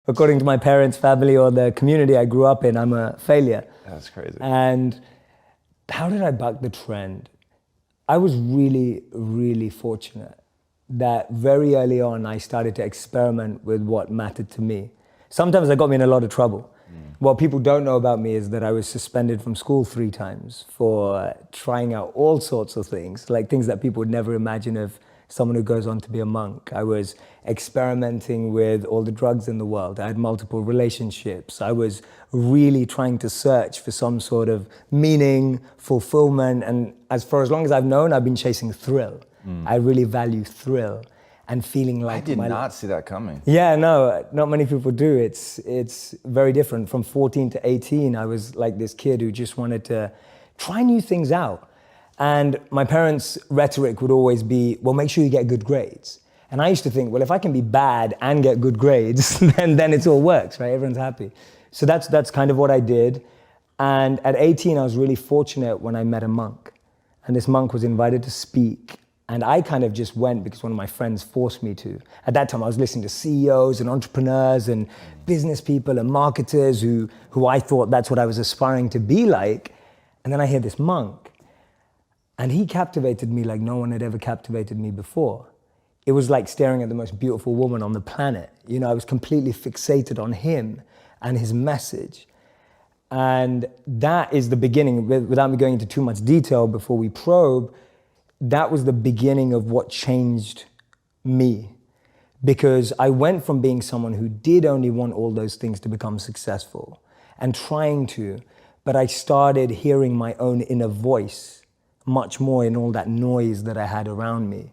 according to my parents, family, or the community I grew up in, I'm a failure. That's crazy. And how did I buck the trend? I was really, really fortunate that very early on I started to experiment with what mattered to me. Sometimes that got me in a lot of trouble. What people don't know about me is that I was suspended from school 3 times for trying out all sorts of things, like things that people would never imagine of someone who goes on to be a monk. I was experimenting with all the drugs in the world. I had multiple relationships. I was really trying to search for some sort of meaning, fulfillment, and as long as I've known, I've been chasing thrill. I really value thrill and feeling like I did not see that coming. Yeah, no, not many people do. It's very different. From 14 to 18, I was like this kid who just wanted to try new things out. And my parents' rhetoric would always be, well, make sure you get good grades. And I used to think, well, if I can be bad and get good grades, then it all works, right? Everyone's happy. So that's kind of what I did. And at 18, I was really fortunate when I met a monk. And this monk was invited to speak. And I kind of just went because one of my friends forced me to. At that time, I was listening to CEOs and entrepreneurs and business people and marketers who I thought that's what I was aspiring to be like. And then I hear this monk. And he captivated me like no one had ever captivated me before. It was like staring at the most beautiful woman on the planet. You know, I was completely fixated on him and his message. And that is the beginning, without me going into too much detail before we probe, that was the beginning of what changed me. Because I went from being someone who did only want all those things to become successful and trying to, but I started hearing my own inner voice much more in all that noise that I had around me.